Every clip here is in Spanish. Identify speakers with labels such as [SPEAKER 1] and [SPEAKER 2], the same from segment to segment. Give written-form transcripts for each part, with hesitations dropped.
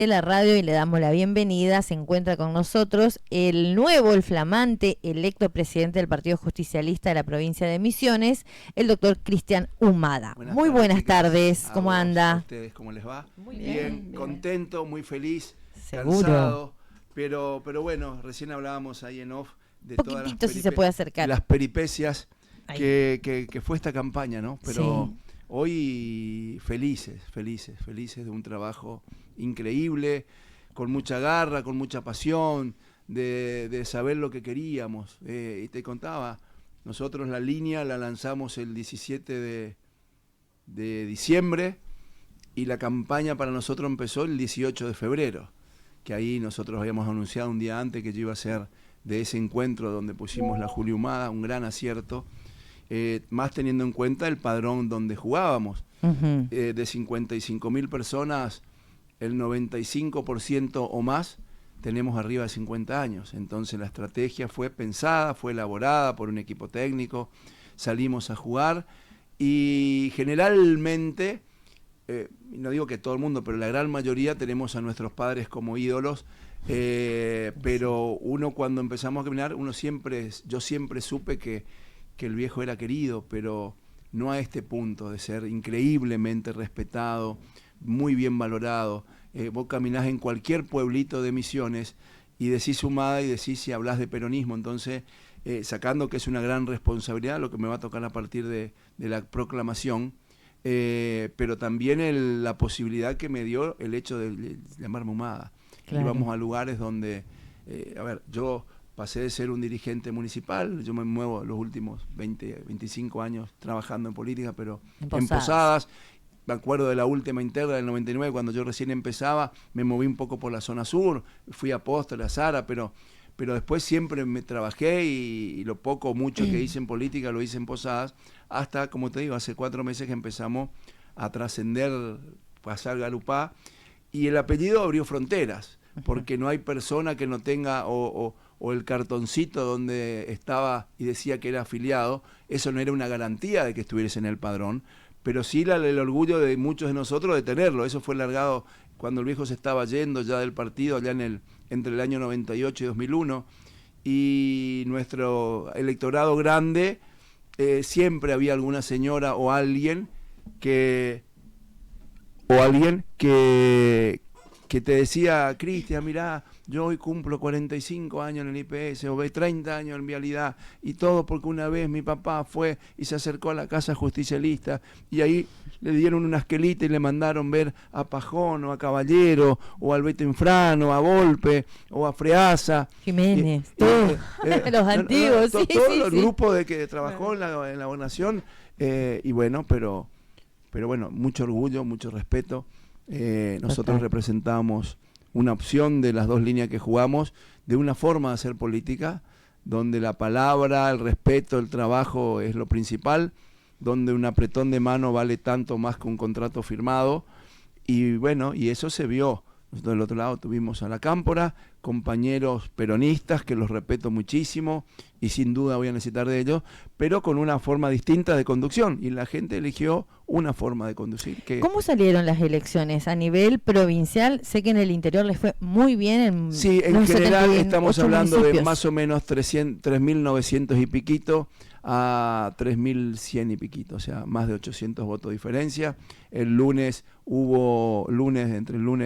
[SPEAKER 1] de la radio y le damos la bienvenida. Se encuentra con nosotros el flamante, electo presidente del Partido Justicialista de la provincia de Misiones, el doctor Cristian Humada. Muy buenas tardes, ¿cómo anda?
[SPEAKER 2] A ustedes, ¿cómo les va?
[SPEAKER 1] Muy bien.
[SPEAKER 2] Contento, muy feliz,
[SPEAKER 1] seguro.
[SPEAKER 2] Cansado, pero bueno, recién hablábamos ahí en off de todas las,
[SPEAKER 1] si se puede acercar.
[SPEAKER 2] Las peripecias que fue esta campaña, ¿no? Pero sí. Hoy felices de un trabajo increíble, con mucha garra, con mucha pasión, de saber lo que queríamos. Y te contaba, nosotros la línea la lanzamos el 17 de diciembre y la campaña para nosotros empezó el 18 de febrero, que ahí nosotros habíamos anunciado un día antes que yo iba a ser de ese encuentro donde pusimos la Juli Humada, un gran acierto. Más teniendo en cuenta el padrón donde jugábamos. De 55.000 personas, el 95% o más tenemos arriba de 50 años. Entonces la estrategia fue pensada, fue elaborada por un equipo técnico, salimos a jugar y generalmente, no digo que todo el mundo, pero la gran mayoría tenemos a nuestros padres como ídolos, pero uno cuando empezamos a caminar, yo siempre supe que el viejo era querido, pero no a este punto de ser increíblemente respetado, muy bien valorado. Vos caminás en cualquier pueblito de Misiones y decís Humada y decís si hablás de peronismo, entonces sacando que es una gran responsabilidad lo que me va a tocar a partir de la proclamación, pero también la posibilidad que me dio el hecho de llamarme Humada. Claro. Íbamos a lugares donde, yo pasé de ser un dirigente municipal, yo me muevo los últimos 25 años trabajando en política, pero en Posadas. Me acuerdo de la última interna del 99, cuando yo recién empezaba, me moví un poco por la zona sur, fui a Apóstol, a Zara, pero después siempre me trabajé y lo poco o mucho que hice en política lo hice en Posadas, hasta, como te digo, hace 4 meses que empezamos a trascender, pasar Galupá, y el apellido abrió fronteras, porque no hay persona que no tenga o el cartoncito donde estaba y decía que era afiliado, eso no era una garantía de que estuvieras en el padrón, pero sí el orgullo de muchos de nosotros de tenerlo. Eso fue largado cuando el viejo se estaba yendo ya del partido, allá entre el año 98 y 2001, y nuestro electorado grande, siempre había alguna señora o alguien que te decía, Cristian, mirá, yo hoy cumplo 45 años en el IPS, o 30 años en Vialidad, y todo porque una vez mi papá fue y se acercó a la casa justicialista, y ahí le dieron una esquelita y le mandaron ver a Pajón, o a Caballero, o a Alberto Infrano, a Volpe, o a Freasa.
[SPEAKER 1] Jiménez, todos los antiguos,
[SPEAKER 2] todo el grupo de que trabajó en la gobernación, y bueno, pero bueno, mucho orgullo, mucho respeto. Nosotros representamos una opción de las dos líneas que jugamos, de una forma de hacer política, donde la palabra, el respeto, el trabajo es lo principal, donde un apretón de mano vale tanto más que un contrato firmado, y bueno, y eso se vio. Nosotros del otro lado tuvimos a la Cámpora, compañeros peronistas que los respeto muchísimo y sin duda voy a necesitar de ellos, pero con una forma distinta de conducción, y la gente eligió una forma de conducir.
[SPEAKER 1] ¿Cómo salieron las elecciones a nivel provincial? Sé que en el interior les fue muy bien.
[SPEAKER 2] Sí, en general estamos hablando de más o menos 3.900 y piquito a 3.100 y piquito, o sea, más de 800 votos de diferencia. Entre el lunes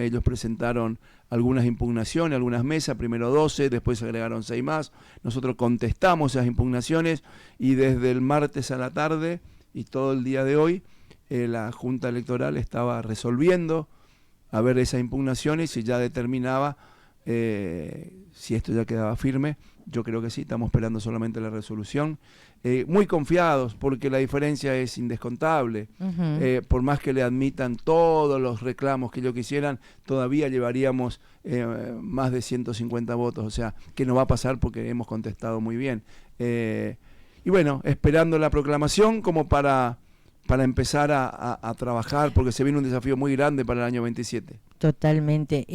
[SPEAKER 2] ellos presentaron algunas impugnaciones, algunas mesas, primero 12, después se agregaron 6 más. Nosotros contestamos esas impugnaciones y desde el martes a la tarde y todo el día de hoy, la Junta Electoral estaba resolviendo a ver esas impugnaciones y ya determinaba si esto ya quedaba firme. Yo creo que sí, estamos esperando solamente la resolución. Muy confiados porque la diferencia es indescontable. Por más que le admitan todos los reclamos que ellos quisieran, todavía llevaríamos más de 150 votos. O sea, que no va a pasar porque hemos contestado muy bien. Y bueno, esperando la proclamación como para empezar a trabajar, porque se viene un desafío muy grande para el año 27.
[SPEAKER 1] Totalmente.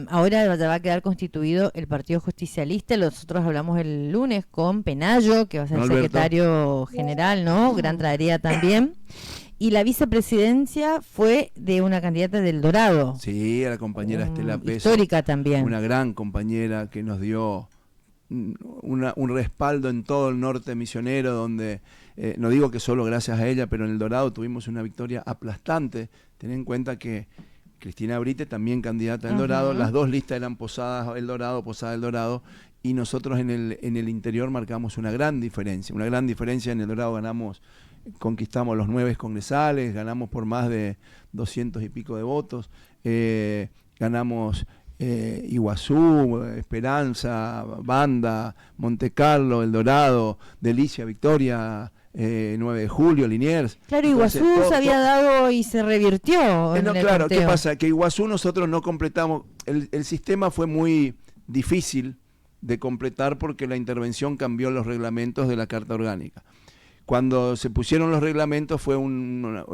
[SPEAKER 1] Ahora va a quedar constituido el Partido Justicialista. Nosotros hablamos el lunes con Penayo, que va a ser secretario general, ¿no? Gran tarea también. Y la vicepresidencia fue de una candidata del Dorado.
[SPEAKER 2] Sí, a la compañera Estela Peso.
[SPEAKER 1] Histórica también.
[SPEAKER 2] Una gran compañera que nos dio un respaldo en todo el norte misionero, donde, no digo que solo gracias a ella, pero en el Dorado tuvimos una victoria aplastante. Ten en cuenta que Cristina Brite, también candidata del Dorado, las dos listas eran Posadas El Dorado, Posada El Dorado, y nosotros en el interior marcamos una gran diferencia. En el Dorado conquistamos los 9 congresales, ganamos por más de 200 y pico de votos, ganamos Iguazú, Esperanza, Banda, Montecarlo, El Dorado, Delicia, Victoria, 9 de julio, Liniers.
[SPEAKER 1] Claro, Iguazú se había dado y se revirtió.
[SPEAKER 2] Claro,
[SPEAKER 1] conteo.
[SPEAKER 2] ¿Qué pasa? Que Iguazú nosotros no completamos, el sistema fue muy difícil de completar porque la intervención cambió los reglamentos de la Carta Orgánica. Cuando se pusieron los reglamentos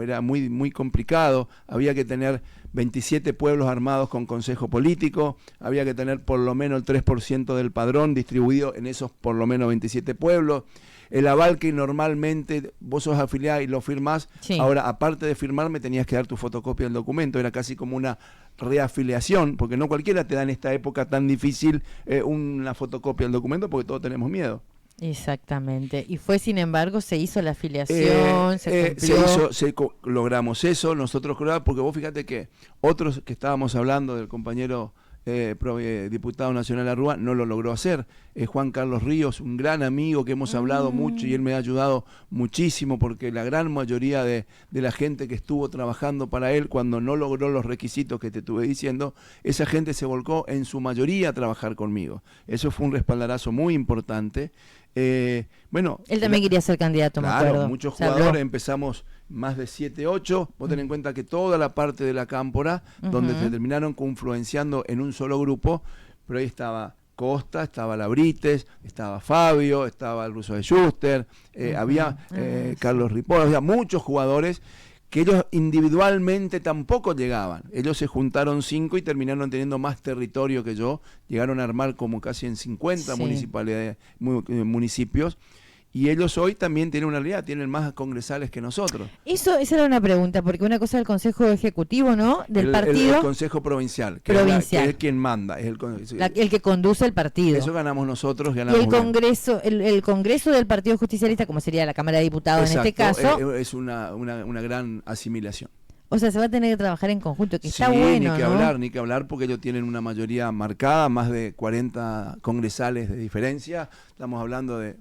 [SPEAKER 2] era muy, muy complicado, había que tener 27 pueblos armados con consejo político, había que tener por lo menos el 3% del padrón distribuido en esos por lo menos 27 pueblos, el aval que normalmente vos sos afiliado y lo firmás, sí. Ahora aparte de firmar me tenías que dar tu fotocopia del documento, era casi como una reafiliación, porque no cualquiera te da en esta época tan difícil una fotocopia del documento porque todos tenemos miedo.
[SPEAKER 1] Exactamente, y fue sin embargo, se hizo la afiliación, se cumplió.
[SPEAKER 2] Logramos eso, nosotros porque vos fíjate que otros que estábamos hablando del compañero diputado nacional Arrúa no lo logró hacer. Juan Carlos Ríos, un gran amigo que hemos hablado mucho y él me ha ayudado muchísimo porque la gran mayoría de la gente que estuvo trabajando para él cuando no logró los requisitos que te estuve diciendo, esa gente se volcó en su mayoría a trabajar conmigo. Eso fue un respaldarazo muy importante. Bueno,
[SPEAKER 1] él también quería ser candidato,
[SPEAKER 2] claro,
[SPEAKER 1] me acuerdo.
[SPEAKER 2] Muchos jugadores, empezamos más de 7, 8, vos ten en cuenta que toda la parte de la cámpora, donde se terminaron confluenciando en un solo grupo, pero ahí estaba Costa, estaba Labrites, estaba Fabio, estaba el ruso de Schuster, había Carlos Ripoll, había muchos jugadores que ellos individualmente tampoco llegaban. Ellos se juntaron 5 y terminaron teniendo más territorio que yo. Llegaron a armar como casi en 50 municipios. Y ellos hoy también tienen una realidad, tienen más congresales que nosotros.
[SPEAKER 1] Esa era una pregunta, porque una cosa es el Consejo Ejecutivo, ¿no? Del partido.
[SPEAKER 2] El Consejo Provincial, que es quien manda. Es
[SPEAKER 1] el que conduce el partido.
[SPEAKER 2] Eso ganamos nosotros.
[SPEAKER 1] Y el Congreso, el Congreso del Partido Justicialista, como sería la Cámara de Diputados. Exacto, en este caso.
[SPEAKER 2] Es una gran asimilación.
[SPEAKER 1] O sea, se va a tener que trabajar en conjunto, que está bueno,
[SPEAKER 2] ni que hablar, porque ellos tienen una mayoría marcada, más de 40 congresales de diferencia. Estamos hablando de